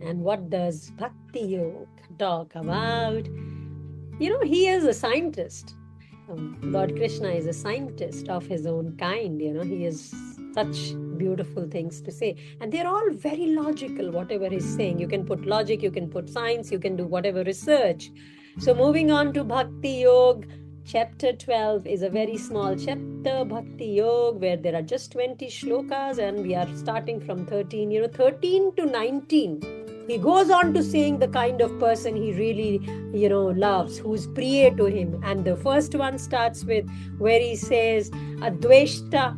And what does Bhakti Yoga talk about? He is a scientist. Lord Krishna is a scientist of his own kind. He has such beautiful things to say. And they're all very logical, whatever he's saying. You can put logic, you can put science, you can do whatever research. So, moving on to Bhakti Yoga, chapter 12 is a very small chapter, Bhakti Yoga, where there are just 20 shlokas, and we are starting from 13, 13 to 19. He goes on to saying the kind of person he really, loves, who's priya to him. And the first one starts with where he says, Adveshta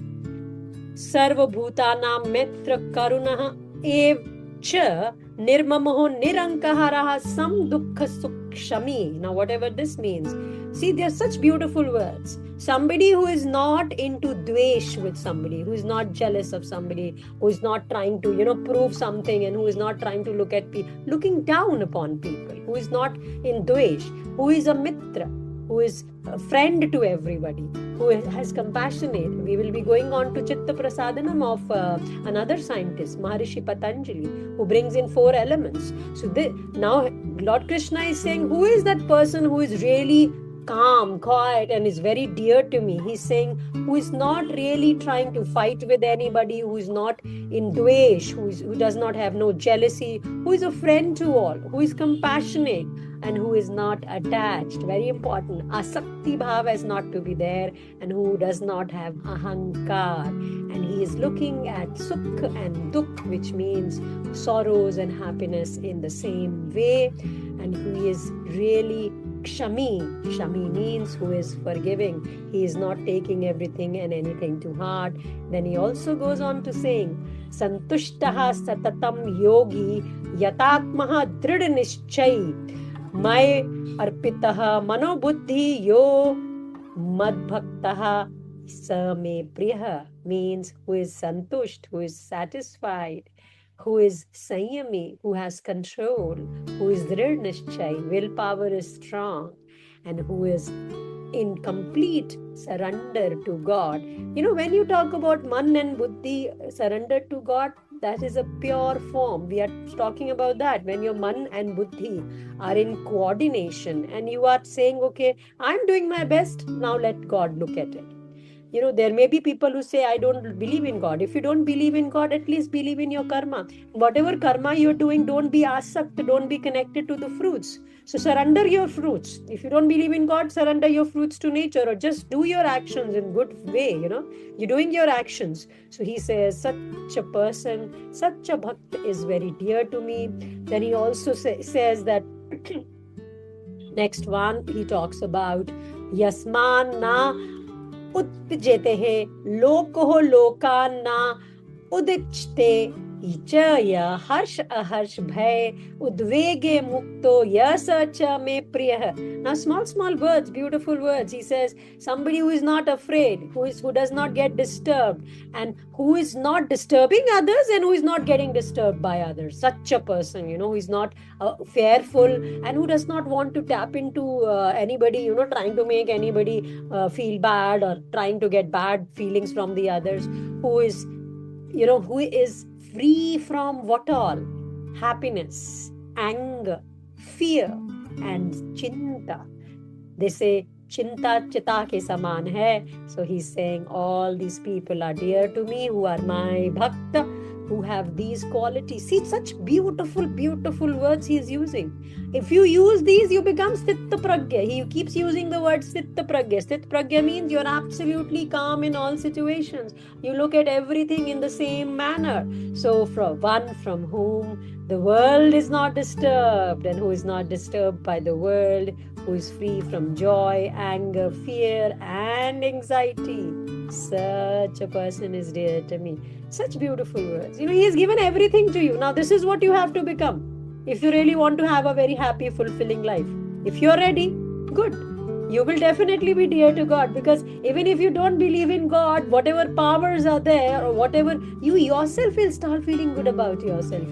sarvabhutanam mitra karunah ev cha nirmamaho nirankaharaha sam dukkha sukshami. Now, whatever this means, see, they're such beautiful words. Somebody who is not into dvesh with somebody, who is not jealous of somebody, who is not trying to, prove something, and who is not trying to looking down upon people, who is not in dvesh, who is a mitra, who is a friend to everybody, who has compassionate. We will be going on to Chitta Prasadanam of another scientist, Maharishi Patanjali, who brings in 4 elements. So now Lord Krishna is saying, who is that person who is really calm, quiet, and is very dear to me? He's saying, who is not really trying to fight with anybody, who is not in dvesh, who does not have no jealousy, who is a friend to all, who is compassionate, and who is not attached. Very important. Asakti bhav is not to be there, and who does not have ahankar. And he is looking at sukh and dukh, which means sorrows and happiness in the same way, and who is really Kshami. Kshami means who is forgiving. He is not taking everything and anything to heart. Then he also goes on to saying, Santushtaha satatam yogi yatatmaha drid nischai may arpitaha manobuddhi yo madbhaktaha sa me priyaha, means who is santusht, who is satisfied, who is Sanyami, who has control, who is Drid Nishchay, willpower is strong, and who is in complete surrender to God. When you talk about Man and Buddhi, surrender to God, that is a pure form. We are talking about that. When your Man and Buddhi are in coordination and you are saying, okay, I'm doing my best, now let God look at it. There may be people who say, I don't believe in God. If you don't believe in God, at least believe in your karma. Whatever karma you're doing, don't be asakt, don't be connected to the fruits. So surrender your fruits. If you don't believe in God, surrender your fruits to nature, or just do your actions in good way, You're doing your actions. So he says, such a person, such a bhakt is very dear to me. Then he also says that next one, he talks about Yasman na उत्पजते है लोको लोकान्ना उदिच्ते च हर्ष अहर्ष भय उद्वेगे mukto yasa cha me priya. Now small words, beautiful words. He says somebody who is not afraid, who does not get disturbed, and who is not disturbing others, and who is not getting disturbed by others. Such a person, who is not fearful, and who does not want to tap into anybody, trying to make anybody feel bad, or trying to get bad feelings from the others. Who is free from what all? Happiness, anger, fear, and chinta. They say chinta chita ke saman hai. So he's saying all these people are dear to me, who are my bhakta, who have these qualities. See, such beautiful words he is using. If you use these, you become Stitta Pragya. He keeps using the word Stitta Pragya. Stitta Pragya means you're absolutely calm in all situations. You look at everything in the same manner. So from whom the world is not disturbed, and who is not disturbed by the world, who is free from joy, anger, fear, and anxiety. Such a person is dear to me. Such beautiful words. He has given everything to you. Now, this is what you have to become if you really want to have a very happy, fulfilling life. If you're ready, good. You will definitely be dear to God, because even if you don't believe in God, whatever powers are there, or whatever, you yourself will start feeling good about yourself,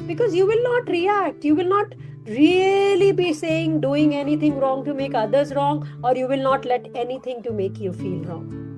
because you will not react. You will not really be doing anything wrong to make others wrong, or you will not let anything to make you feel wrong.